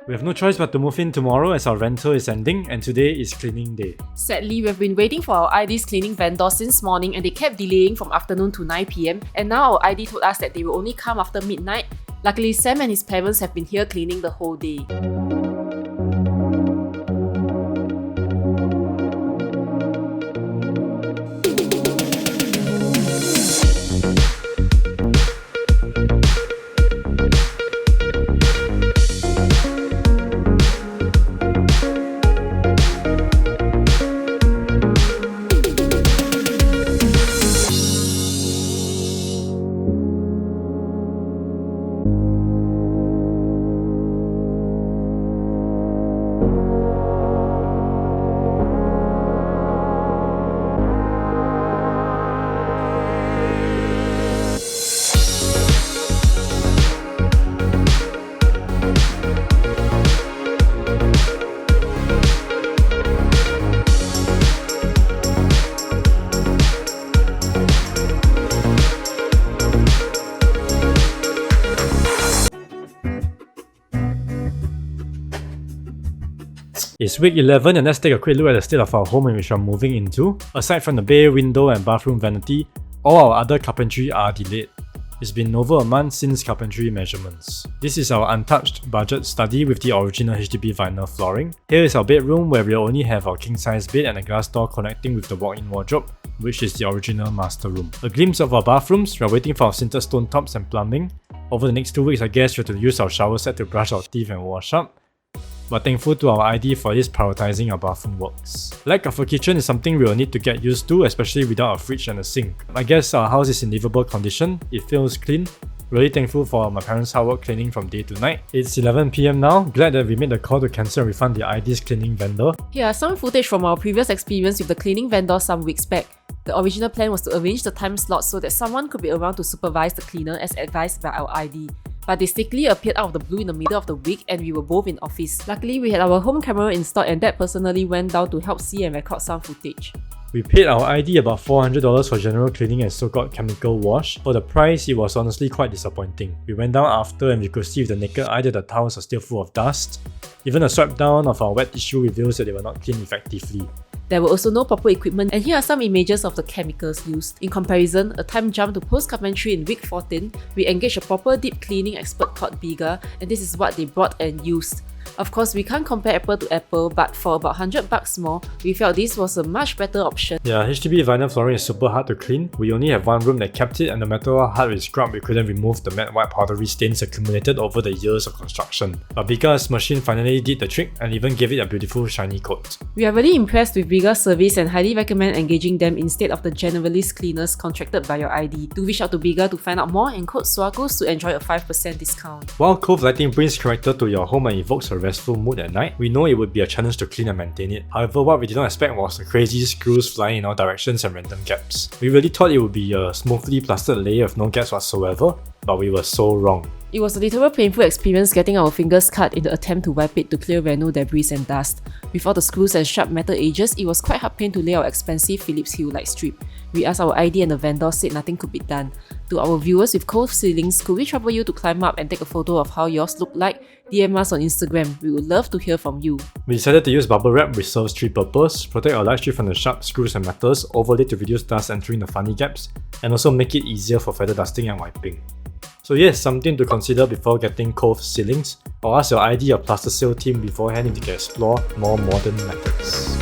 We have no choice but to move in tomorrow as our rental is ending and today is cleaning day. Sadly, we have been waiting for our ID's cleaning vendor since morning and they kept delaying from afternoon to 9 PM, and now our ID told us that they will only come after midnight. Luckily, Sam and his parents have been here cleaning the whole day. It's week 11 and let's take a quick look at the state of our home in which we are moving into. Aside from the bay, window and bathroom vanity, all our other carpentry are delayed. It's been over a month since carpentry measurements. This is our untouched budget study with the original HDB vinyl flooring. Here is our bedroom where we'll only have our king-size bed and a glass door connecting with the walk-in wardrobe, which is the original master room. A glimpse of our bathrooms. We're waiting for our sintered stone tops and plumbing. Over the next 2 weeks, I guess we have to use our shower set to brush our teeth and wash up. But thankful to our ID for this prioritizing our bathroom works. Lack of a kitchen is something we will need to get used to, especially without a fridge and a sink. I guess our house is in livable condition, it feels clean. Really thankful for my parents' hard work cleaning from day to night. It's 11 PM now, glad that we made the call to cancel and refund the ID's cleaning vendor. Here are some footage from our previous experience with the cleaning vendor some weeks back. The original plan was to arrange the time slot so that someone could be around to supervise the cleaner as advised by our ID. But they stickily appeared out of the blue in the middle of the week and we were both in office. Luckily, we had our home camera installed and Dad personally went down to help see and record some footage. We paid our ID about $400 for general cleaning and so-called chemical wash. For the price, it was honestly quite disappointing. We went down after and we could see with the naked eye that the towels are still full of dust. Even a swipe down of our wet tissue reveals that they were not cleaned effectively. There were also no proper equipment, and here are some images of the chemicals used. In comparison, a time jump to post-carpentry in week 14, we engaged a proper deep cleaning expert called Bigger, and this is what they brought and used. Of course, we can't compare apple to apple, but for about $100 more, we felt this was a much better option. Yeah, HDB vinyl flooring is super hard to clean. We only have one room that kept it, and no matter how hard we scrubbed, we couldn't remove the matte white powdery stains accumulated over the years of construction. But Bigger's machine finally did the trick and even gave it a beautiful shiny coat. We are really impressed with Bigger's service and highly recommend engaging them instead of the generalist cleaners contracted by your ID. Do reach out to Bigger to find out more and code SWAGOS to enjoy a 5% discount. While Cove lighting brings character to your home and evokes a restful mood at night, we know it would be a challenge to clean and maintain it. However, what we did not expect was the crazy screws flying in all directions and random gaps. We really thought it would be a smoothly plastered layer with no gaps whatsoever, but we were so wrong. It was a literal painful experience getting our fingers cut in the attempt to wipe it to clear Reno debris and dust. With all the screws and sharp metal edges, it was quite hard pain to lay our expensive Philips Hue light strip. We asked our ID and the vendor said nothing could be done. To our viewers with cove ceilings, could we trouble you to climb up and take a photo of how yours look like? DM us on Instagram, we would love to hear from you. We decided to use bubble wrap which serves three purposes: protect our light strip from the sharp screws and metals, overlay to reduce dust entering the funny gaps, and also make it easier for feather dusting and wiping. So yes, something to consider before getting cove ceilings, or ask your ID or plaster sale team beforehand if you can explore more modern methods.